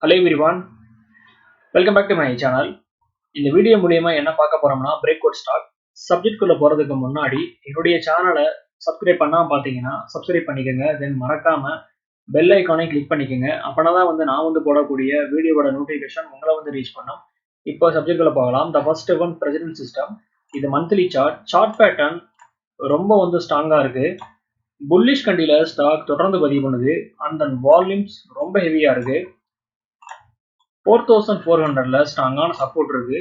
Hello everyone, welcome back to my channel. இந்த video மூலியமா என்ன பார்க்க போறோம்னா பிரேக் அவுட் ஸ்டாக் சப்ஜெக்ட் குள்ள போறதுக்கு முன்னாடி என்னுடைய சேனலை சப்ஸ்கிரைப் பண்ணாம பாத்தீங்கன்னா சப்ஸ்கிரைப் பண்ணிக்கோங்க. தென் மறக்காம பெல் ஐகானை கிளிக் பண்ணிக்கோங்க. அப்பதான் நான் போடக்கூடிய வீடியோவோட நோட்டிபிகேஷன் உங்களை ரீச் பண்ணும். இப்போ சப்ஜெக்ட் குள்ள போகலாம். The first one president system. இது மந்த்லி சார்ட் பேட்டர்ன் ரொம்ப ஸ்ட்ராங்கா இருக்கு. புல்லிஷ் கண்டில ஸ்டாக் தொடர்ந்து பதிவு பண்ணுது. அந்த வால்யூம்ஸ் ரொம்ப ஹெவியா இருக்கு. 4400ல ஸ்ட்ராங்கான சப்போர்ட் இருக்கு.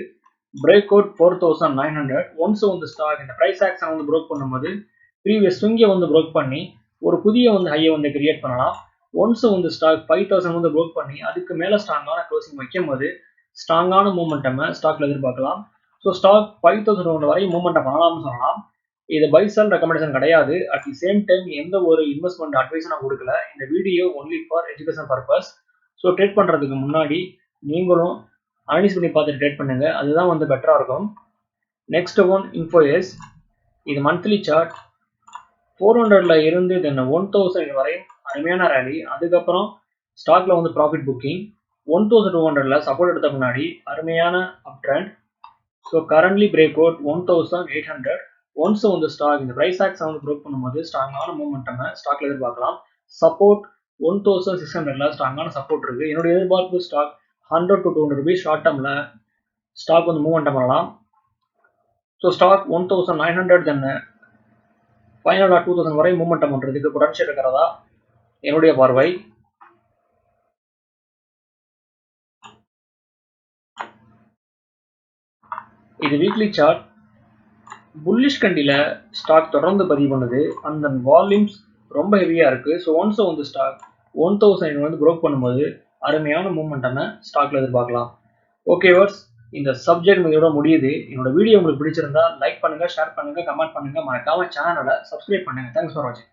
Break out 4900. ஒன்ஸ் ஸ்டாக் இந்த பிரைஸ் ஆக்ஷன் ப்ரோக் பண்ணும்போது ப்ரீவியஸ் ஸ்விங்கை ப்ரோக் பண்ணி ஒரு புதிய ஹையை கிரியேட் பண்ணலாம். ஒன்ஸ் ஸ்டாக் 5000 ப்ரோக் பண்ணி அதுக்கு மேல ஸ்ட்ராங்கான க்ளோசிங் வைக்கும் போது ஸ்ட்ராங்கான மூமெண்டம் ஸ்டாக்ல எதிர்பார்க்கலாம். ஸோ ஸ்டாக் 5000 வரை மூமெண்டம் பண்ணலாம்னு சொல்லலாம். இது பை செல் ரெக்கமெண்டேஷன் கிடையாது. அட் தி சேம் டைம் எந்த ஒரு இன்வெஸ்ட்மெண்ட் அட்வைஸும் நான் கொடுக்கல. இந்த video only for education purpose. So trade பண்றதுக்கு முன்னாடி நீங்களும் அனலைஸ் பண்ணி பார்த்துட்டு ட்ரேட் பண்ணுங்க. அதுதான் பெட்டரா இருக்கும். Next one Infosys. இது மந்த்லி சார்ட் 400ல இருந்து தென் 1000 வரை அருமையான ரேலி. அதுக்கப்புறம் ஸ்டாக்ல ப்ராஃபிட் புக்கிங் 1200ல சப்போர்ட் எடுத்த முன்னாடி அருமையான up trend. So currently break out 1800. Once stock இந்த பிரைஸ் ஆக்ஷன் ப்ரோக் பண்ணும்போது ஸ்ட்ராங்கான மூவ்மெண்டம் ஸ்டாக்ல எதிர்பார்க்கலாம். சப்போர்ட் 1600ல ஸ்ட்ராங்கான சப்போர்ட் இருக்கு. என்னுடைய எதிர்பார்ப்பு ஸ்டாக் 100 to 200 rupees ஷார்ட் டேர்ம்ல ஸ்டாக் மூவ்மெண்ட் பண்ணலாம். ஸோ ஸ்டாக் 1900 தென் ஃபைனலாக 2000 வரை மூவ்மெண்ட் பண்றதுக்கு பொட்டன்ஷியல் இருக்கிறதா என்னுடைய பார்வை. இது வீக்லி சார்ட். புல்லிஷ் கண்டில ஸ்டாக் தொடர்ந்து பதிவு பண்ணுது. அந்த வால்யூம்ஸ் ரொம்ப ஹெவியா இருக்கு. ஸோ ஒன்ஸ் ஸ்டாக் 1000 ப்ரோக் பண்ணும்போது அருமையான மூவ்மெண்டம் ஸ்டாக்ல எதிர்பார்க்கலாம். ஓகே வர்ஸ், இந்த சப்ஜெக்ட் இதோட முடியுது. என்னோட வீடியோ உங்களுக்கு பிடிச்சிருந்தா லைக் பண்ணுங்க, ஷேர் பண்ணுங்க, கமெண்ட் பண்ணுங்க, மறக்காம சேனலை சப்ஸ்கிரைப் பண்ணுங்க. தேங்க்ஸ் ஃபார் வாட்சிங்.